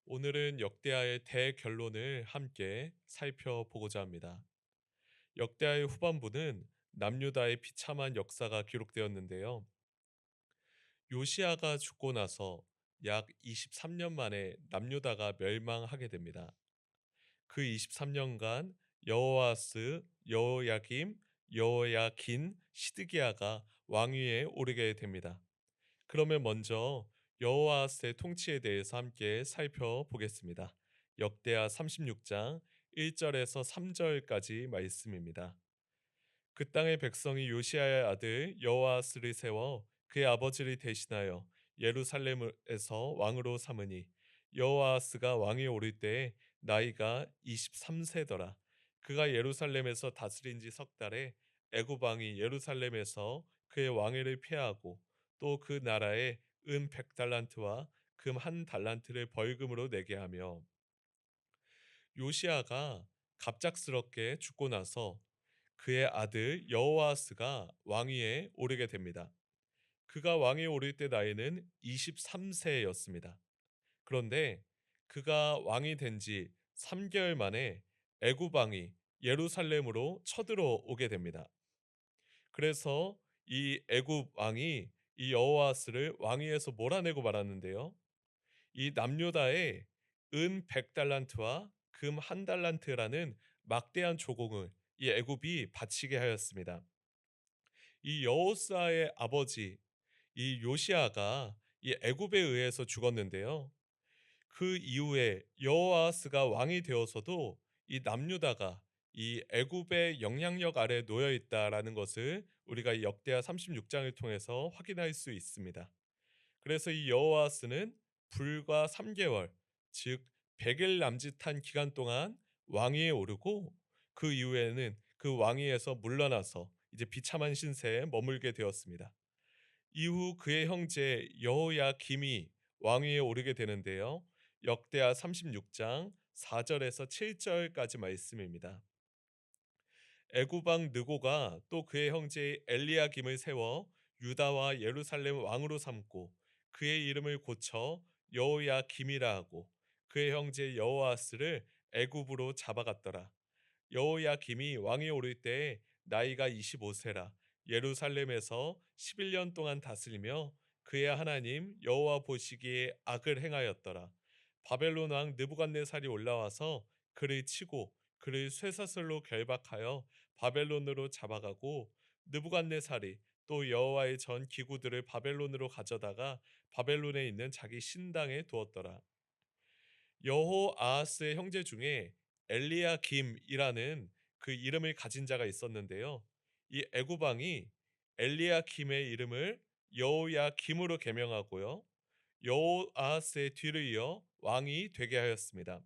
오늘은 역대하의 대결론을 함께 살펴보고자 합니다. 역대하의 후반부는 남유다의 비참한 역사가 기록되었는데요. 요시아가 죽고 나서 약 23년 만에 남유다가 멸망하게 됩니다. 그 23년간 여호아스, 여호야김, 여호야긴, 시드기야가 왕위에 오르게 됩니다. 그러면 먼저 여호와스의 통치에 대해서 함께 살펴보겠습니다. 역대하 36장 1절에서 3절까지 말씀입니다. 그 땅의 백성이 요시아의 아들 여호아스를 세워 그의 아버지를 대신하여 예루살렘에서 왕으로 삼으니 여호아스가 왕에 오를 때 나이가 23세더라. 그가 예루살렘에서 다스린 지 석 달에 애굽 왕이 예루살렘에서 그의 왕위를 폐하고 또 그 나라에 은 100달란트와 금 한 달란트를 벌금으로 내게 하며 요시아가 갑작스럽게 죽고 나서 그의 아들 여호아스가 왕위에 오르게 됩니다. 그가 왕위에 오를 때 나이는 23세였습니다. 그런데 그가 왕이 된 지 3개월 만에 애굽 왕이 예루살렘으로 쳐들어오게 됩니다. 그래서 이 애굽 왕이 이 여호아스를 왕위에서 몰아내고 말았는데요. 이 남유다에 은 100달란트와 금 한 달란트라는 막대한 조공을 이 애굽이 바치게 하였습니다. 이 여호사의 아버지 이 요시아가 이 애굽에 의해서 죽었는데요. 그 이후에 여호아스가 왕이 되어서도 이 남유다가 이 애굽의 영향력 아래 놓여 있다라는 것을 우리가 이 역대하 36장을 통해서 확인할 수 있습니다. 그래서 이 여호아스는 불과 3개월, 즉 100일 남짓한 기간 동안 왕위에 오르고 그 이후에는 그 왕위에서 물러나서 이제 비참한 신세에 머물게 되었습니다. 이후 그의 형제 여호야김이 왕위에 오르게 되는데요. 역대하 36장 4절에서 7절까지 말씀입니다. 애굽 왕 느고가 또 그의 형제 엘리야김을 세워 유다와 예루살렘 왕으로 삼고 그의 이름을 고쳐 여호야김이라 하고 그의 형제 여호아스를 애굽으로 잡아갔더라. 여호야김이 왕에 오를 때 나이가 25세라 예루살렘에서 11년 동안 다스리며 그의 하나님 여호와 보시기에 악을 행하였더라. 바벨론 왕 느부갓네살이 올라와서 그를 치고 그를 쇠사슬로 결박하여 바벨론으로 잡아가고 느부갓네살이 또 여호와의 전 기구들을 바벨론으로 가져다가 바벨론에 있는 자기 신당에 두었더라. 여호아하스의 형제 중에 엘리야김이라는 그 이름을 가진 자가 있었는데요. 이 애굽 왕이 엘리야김의 이름을 여호야김으로 개명하고요. 여호아하스의 뒤를 이어 왕이 되게 하였습니다.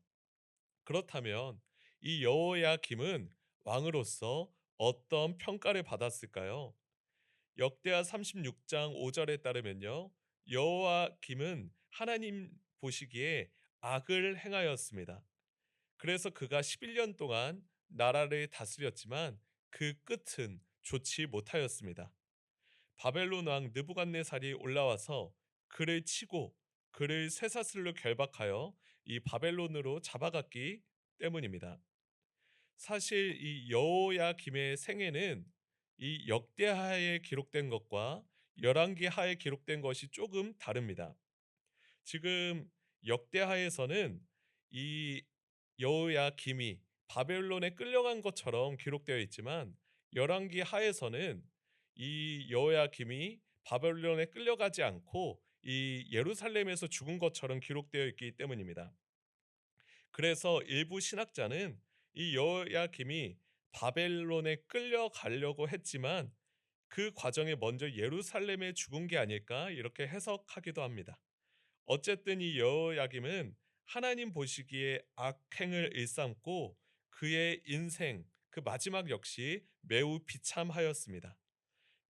그렇다면 이 여호야김은 왕으로서 어떤 평가를 받았을까요? 역대하 36장 5절에 따르면요. 여호와김은 하나님 보시기에 악을 행하였습니다. 그래서 그가 11년 동안 나라를 다스렸지만 그 끝은 좋지 못하였습니다. 바벨론 왕 느부갓네살이 올라와서 그를 치고 그를 쇠사슬로 결박하여 이 바벨론으로 잡아갔기 때문입니다. 사실 이 여호야김의 생애는 이 역대하에 기록된 것과 열왕기하에 기록된 것이 조금 다릅니다. 지금 역대하에서는 이 여호야김이 바벨론에 끌려간 것처럼 기록되어 있지만 열왕기하에서는 이 여호야김이 바벨론에 끌려가지 않고 이 예루살렘에서 죽은 것처럼 기록되어 있기 때문입니다. 그래서 일부 신학자는 이 여호야김이 바벨론에 끌려가려고 했지만 그 과정에 먼저 예루살렘에 죽은 게 아닐까 이렇게 해석하기도 합니다. 어쨌든 이 여호야김은 하나님 보시기에 악행을 일삼고 그의 인생 그 마지막 역시 매우 비참하였습니다.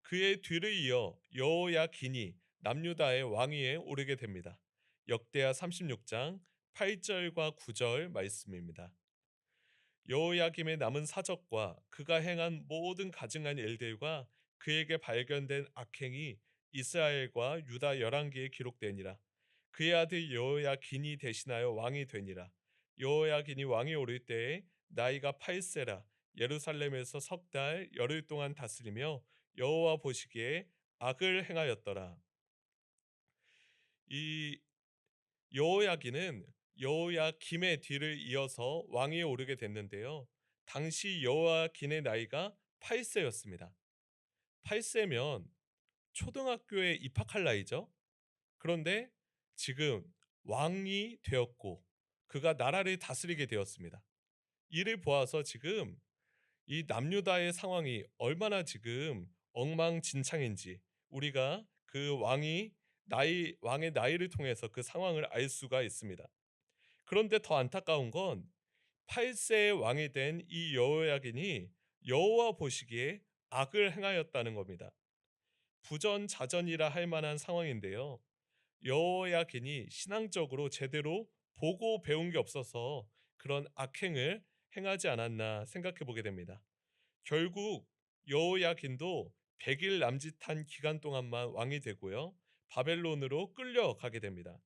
그의 뒤를 이어 여호야긴이 남유다의 왕위에 오르게 됩니다. 역대하 36장 8절과 9절 말씀입니다. 여호야김의 남은 사적과 그가 행한 모든 가증한 일들과 그에게 발견된 악행이 이스라엘과 유다 열왕기에 기록되니라. 그의 아들 여호야긴이 대신하여 왕이 되니라. 여호야긴이 왕이 오를 때에 나이가 8세라. 예루살렘에서 석 달 열흘 동안 다스리며 여호와 보시기에 악을 행하였더라. 이 여호야긴은 여호야김의 뒤를 이어서 왕위에 오르게 됐는데요. 당시 여호야긴의 나이가 8세였습니다. 8세면 초등학교에 입학할 나이죠. 그런데 지금 왕이 되었고 그가 나라를 다스리게 되었습니다. 이를 보아서 지금 이 남유다의 상황이 얼마나 지금 엉망진창인지 우리가 그 왕의 나이를 통해서 그 상황을 알 수가 있습니다. 그런데 더 안타까운 건 8세의 왕이 된 이 여호야긴이 여호와 보시기에 악을 행하였다는 겁니다. 부전자전이라 할 만한 상황인데요. 여호야긴이 신앙적으로 제대로 보고 배운 게 없어서 그런 악행을 행하지 않았나 생각해 보게 됩니다. 결국 여호야긴도 100일 남짓한 기간 동안만 왕이 되고요. 바벨론으로 끌려가게 됩니다.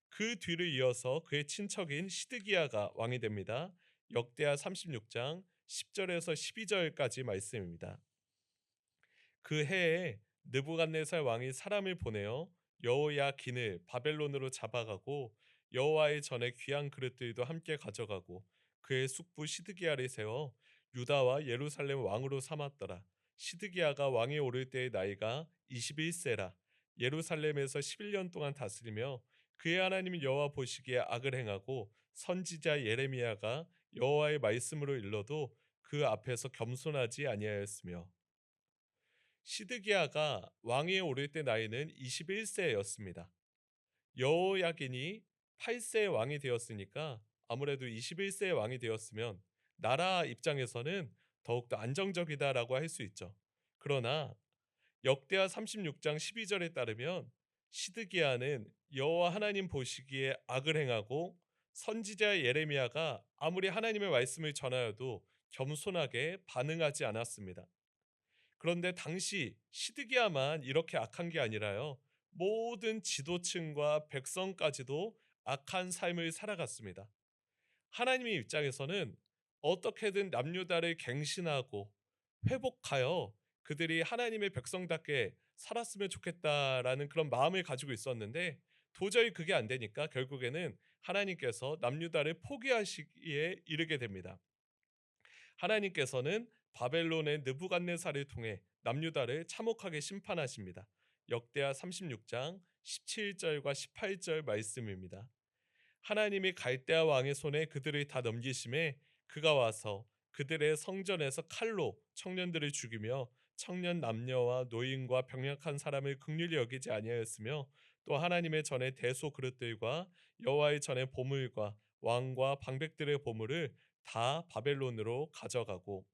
그 뒤를 이어서 그의 친척인 시드기야가 왕이 됩니다. 역대하 36장 10절에서 12절까지 말씀입니다. 그 해에 느부갓네살 왕이 사람을 보내어 여호야긴을 바벨론으로 잡아가고 여호와의 전에 귀한 그릇들도 함께 가져가고 그의 숙부 시드기야를 세워 유다와 예루살렘 왕으로 삼았더라. 시드기야가 왕에 오를 때의 나이가 21세라. 예루살렘에서 11년 동안 다스리며 그의 하나님 여호와 보시기에 악을 행하고 선지자 예레미야가 여호와의 말씀으로 일러도 그 앞에서 겸손하지 아니하였으며 시드기야가 왕위에 오를 때 나이는 21세였습니다. 여호야긴이 8세의 왕이 되었으니까 아무래도 21세의 왕이 되었으면 나라 입장에서는 더욱더 안정적이다라고 할 수 있죠. 그러나 역대하 36장 12절에 따르면 시드기야는 여호와 하나님 보시기에 악을 행하고 선지자 예레미야가 아무리 하나님의 말씀을 전하여도 겸손하게 반응하지 않았습니다. 그런데 당시 시드기야만 이렇게 악한 게 아니라요. 모든 지도층과 백성까지도 악한 삶을 살아갔습니다. 하나님의 입장에서는 어떻게든 남유다를 갱신하고 회복하여 그들이 하나님의 백성답게 살았으면 좋겠다라는 그런 마음을 가지고 있었는데 도저히 그게 안 되니까 결국에는 하나님께서 남유다를 포기하시기에 이르게 됩니다. 하나님께서는 바벨론의 느부갓네살을 통해 남유다를 참혹하게 심판하십니다. 역대하 36장 17절과 18절 말씀입니다. 하나님이 갈대아 왕의 손에 그들을 다 넘기심에 그가 와서 그들의 성전에서 칼로 청년들을 죽이며 청년 남녀와 노인과 병약한 사람을 긍휼히 여기지 아니하였으며 또 하나님의 전에 대소 그릇들과 여호와의 전에 보물과 왕과 방백들의 보물을 다 바벨론으로 가져가고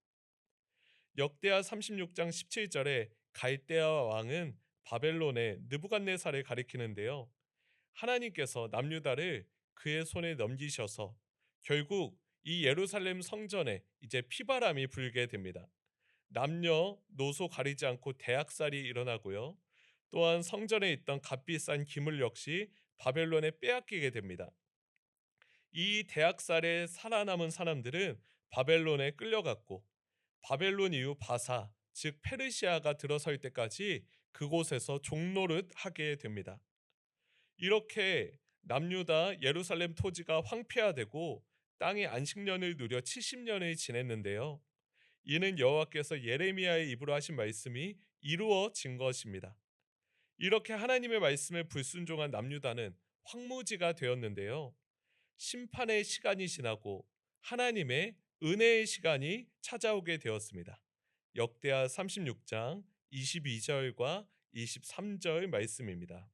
역대하 36장 17절에 갈대아 왕은 바벨론의 느부갓네살을 가리키는데요. 하나님께서 남유다를 그의 손에 넘기셔서 결국 이 예루살렘 성전에 이제 피바람이 불게 됩니다. 남녀 노소 가리지 않고 대학살이 일어나고요. 또한 성전에 있던 값비싼 기물 역시 바벨론에 빼앗기게 됩니다. 이 대학살에 살아남은 사람들은 바벨론에 끌려갔고 바벨론 이후 바사 즉 페르시아가 들어설 때까지 그곳에서 종노릇 하게 됩니다. 이렇게 남유다 예루살렘 토지가 황폐화되고 땅의 안식년을 누려 70년을 지냈는데요. 이는 여호와께서 예레미야의 입으로 하신 말씀이 이루어진 것입니다. 이렇게 하나님의 말씀에 불순종한 남유다는 황무지가 되었는데요. 심판의 시간이 지나고 하나님의 은혜의 시간이 찾아오게 되었습니다. 역대하 36장 22절과 23절 말씀입니다.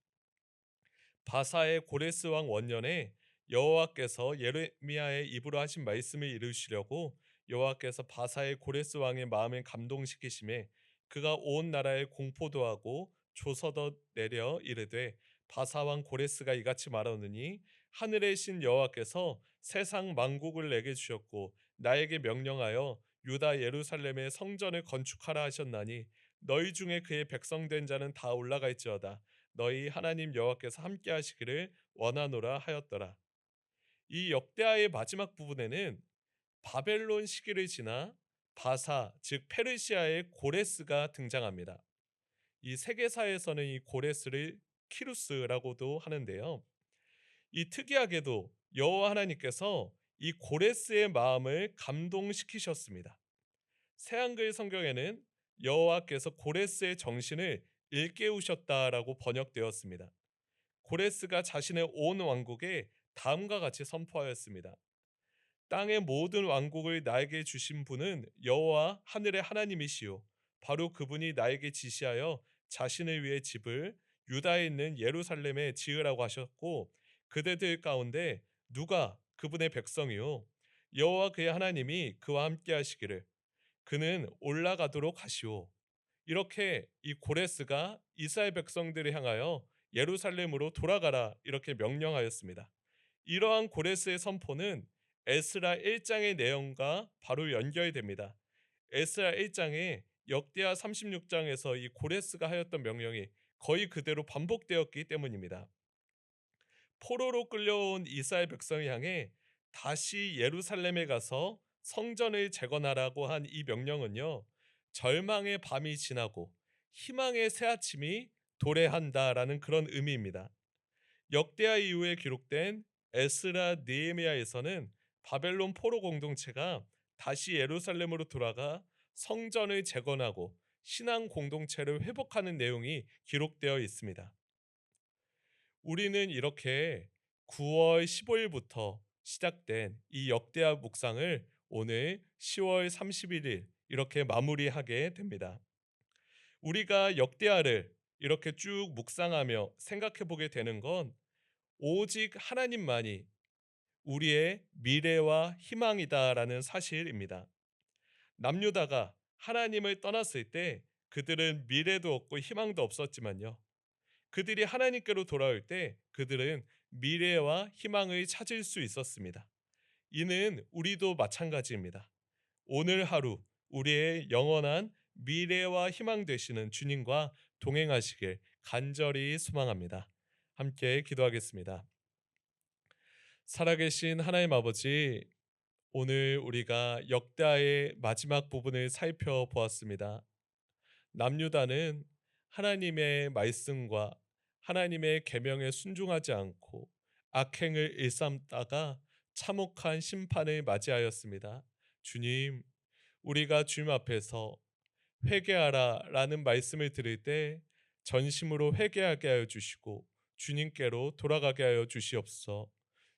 바사의 고레스 왕 원년에 여호와께서 예레미야의 입으로 하신 말씀을 이루시려고 여호와께서 바사의 고레스 왕의 마음을 감동시키심에 그가 온 나라에 공포도 하고 조서도 내려 이르되 바사 왕 고레스가 이같이 말하느니 하늘의 신 여호와께서 세상 만국을 내게 주셨고 나에게 명령하여 유다 예루살렘의 성전을 건축하라 하셨나니 너희 중에 그의 백성된 자는 다 올라갈지어다. 너희 하나님 여호와께서 함께 하시기를 원하노라 하였더라. 이 역대하의 마지막 부분에는 바벨론 시기를 지나 바사 즉 페르시아의 고레스가 등장합니다. 이 세계사에서는 이 고레스를 키루스라고도 하는데요. 이 특이하게도 여호와 하나님께서 이 고레스의 마음을 감동시키셨습니다. 새한글 성경에는 여호와께서 고레스의 정신을 일깨우셨다라고 번역되었습니다. 고레스가 자신의 온 왕국에 다음과 같이 선포하였습니다. 땅의 모든 왕국을 나에게 주신 분은 여호와 하늘의 하나님이시요 바로 그분이 나에게 지시하여 자신을 위해 집을 유다에 있는 예루살렘에 지으라고 하셨고 그대들 가운데 누가 그분의 백성이요 여호와 그의 하나님이 그와 함께 하시기를 그는 올라가도록 하시오. 이렇게 이 고레스가 이스라엘 백성들을 향하여 예루살렘으로 돌아가라 이렇게 명령하였습니다. 이러한 고레스의 선포는 에스라 1장의 내용과 바로 연결됩니다. 에스라 1장에 역대하 36장에서 이 고레스가 하였던 명령이 거의 그대로 반복되었기 때문입니다. 포로로 끌려온 이스라엘 백성을 향해 다시 예루살렘에 가서 성전을 재건하라고 한 이 명령은요. 절망의 밤이 지나고 희망의 새아침이 도래한다라는 그런 의미입니다. 역대하 이후에 기록된 에스라 느헤미야에서는 바벨론 포로 공동체가 다시 예루살렘으로 돌아가 성전을 재건하고 신앙 공동체를 회복하는 내용이 기록되어 있습니다. 우리는 이렇게 9월 15일부터 시작된 이 역대하 묵상을 오늘 10월 31일 이렇게 마무리하게 됩니다. 우리가 역대하를 이렇게 쭉 묵상하며 생각해 보게 되는 건 오직 하나님만이 우리의 미래와 희망이다라는 사실입니다. 남유다가 하나님을 떠났을 때 그들은 미래도 없고 희망도 없었지만요. 그들이 하나님께로 돌아올 때 그들은 미래와 희망을 찾을 수 있었습니다. 이는 우리도 마찬가지입니다. 오늘 하루 우리의 영원한 미래와 희망 되시는 주님과 동행하시길 간절히 소망합니다. 함께 기도하겠습니다. 살아계신 하나님 아버지, 오늘 우리가 역다의 마지막 부분을 살펴보았습니다. 남유다는 하나님의 말씀과 하나님의 계명에 순종하지 않고 악행을 일삼다가 참혹한 심판을 맞이하였습니다. 주님, 우리가 주님 앞에서 회개하라라는 말씀을 들을 때 전심으로 회개하게 하여 주시고 주님께로 돌아가게 하여 주시옵소서.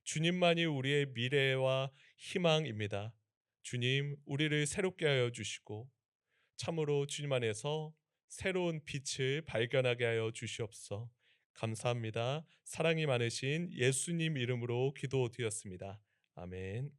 주님만이 우리의 미래와 희망입니다. 주님, 우리를 새롭게 하여 주시고 참으로 주님 안에서 새로운 빛을 발견하게 하여 주시옵소서. 감사합니다. 사랑이 많으신 예수님 이름으로 기도드렸습니다. 아멘.